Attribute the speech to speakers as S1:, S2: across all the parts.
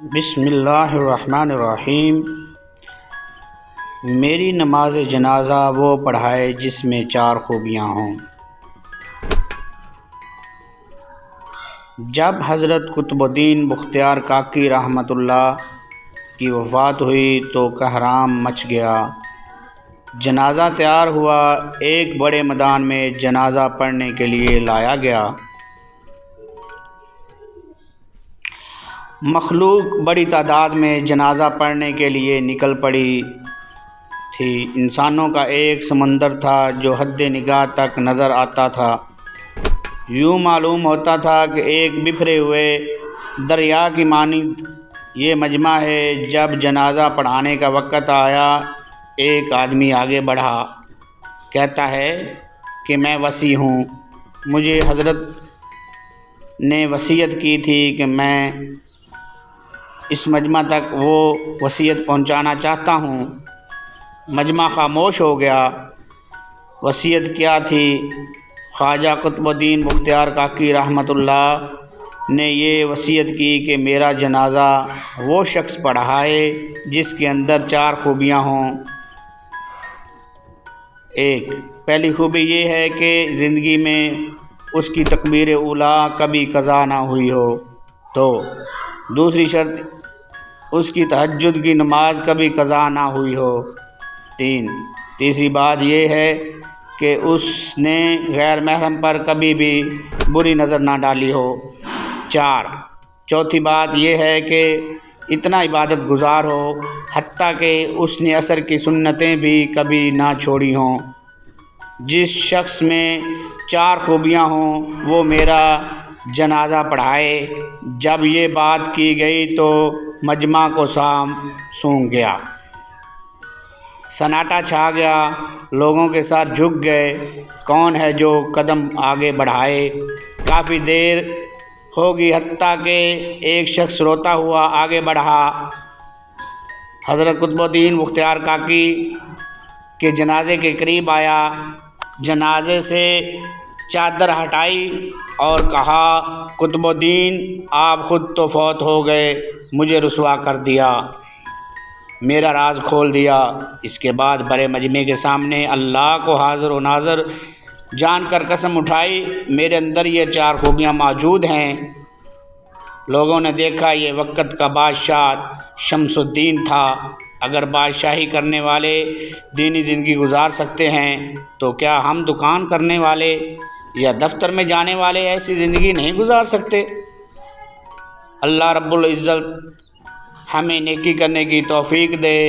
S1: بسم اللہ الرحمن الرحیم۔ میری نماز جنازہ وہ پڑھائے جس میں 4 خوبیاں ہوں۔ جب حضرت قطب الدین بختیار کاکی رحمۃ اللہ کی وفات ہوئی تو کہرام مچ گیا۔ جنازہ تیار ہوا، ایک بڑے میدان میں جنازہ پڑھنے کے لیے لایا گیا۔ مخلوق بڑی تعداد میں جنازہ پڑھنے کے لیے نکل پڑی تھی۔ انسانوں کا ایک سمندر تھا جو حد نگاہ تک نظر آتا تھا۔ یوں معلوم ہوتا تھا کہ ایک بکھرے ہوئے دریا کی مانند یہ مجمع ہے۔ جب جنازہ پڑھانے کا وقت آیا، ایک آدمی آگے بڑھا، کہتا ہے کہ میں وصی ہوں، مجھے حضرت نے وصیت کی تھی کہ میں اس مجمع تک وہ وصیت پہنچانا چاہتا ہوں۔ مجمع خاموش ہو گیا۔ وصیت کیا تھی؟ خواجہ قطب الدین بختیار کاکی رحمۃ اللہ نے یہ وصیت کی کہ میرا جنازہ وہ شخص پڑھائے جس کے اندر 4 خوبیاں ہوں۔ 1، پہلی خوبی یہ ہے کہ زندگی میں اس کی تکبیر اولیٰ کبھی قضا نہ ہوئی ہو۔ 2، دوسری شرط اس کی تہجد کی نماز کبھی قضا نہ ہوئی ہو۔ 3، تیسری بات یہ ہے کہ اس نے غیر محرم پر کبھی بھی بری نظر نہ ڈالی ہو۔ 4، چوتھی بات یہ ہے کہ اتنا عبادت گزار ہو حتیٰ کہ اس نے عصر کی سنتیں بھی کبھی نہ چھوڑی ہوں۔ جس شخص میں 4 خوبیاں ہوں وہ میرا جنازہ پڑھائے۔ جب یہ بات کی گئی تو مجمع کو سونگ گیا، سناٹا چھا گیا، لوگوں کے ساتھ جھک گئے۔ کون ہے جو قدم آگے بڑھائے؟ کافی دیر ہوگی حتیٰ کہ ایک شخص روتا ہوا آگے بڑھا، حضرت قطب الدین بختیار کاکی کے جنازے کے قریب آیا، جنازے سے چادر ہٹائی اور کہا، قطب الدین آپ خود تو فوت ہو گئے، مجھے رسوا کر دیا، میرا راز کھول دیا۔ اس کے بعد بڑے مجمع کے سامنے اللہ کو حاضر و ناظر جان کر قسم اٹھائی، میرے اندر یہ 4 خوبیاں موجود ہیں۔ لوگوں نے دیکھا یہ وقت کا بادشاہ شمس الدین تھا۔ اگر بادشاہی کرنے والے دینی زندگی گزار سکتے ہیں تو کیا ہم دکان کرنے والے یا دفتر میں جانے والے ایسی زندگی نہیں گزار سکتے؟ اللہ رب العزت ہمیں نیکی کرنے کی توفیق دے،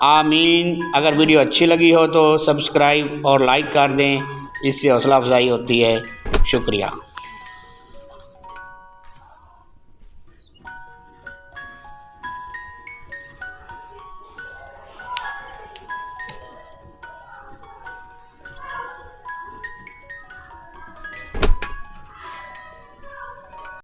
S1: آمین۔ اگر ویڈیو اچھی لگی ہو تو سبسکرائب اور لائک کر دیں، اس سے حوصلہ افزائی ہوتی ہے۔ شکریہ۔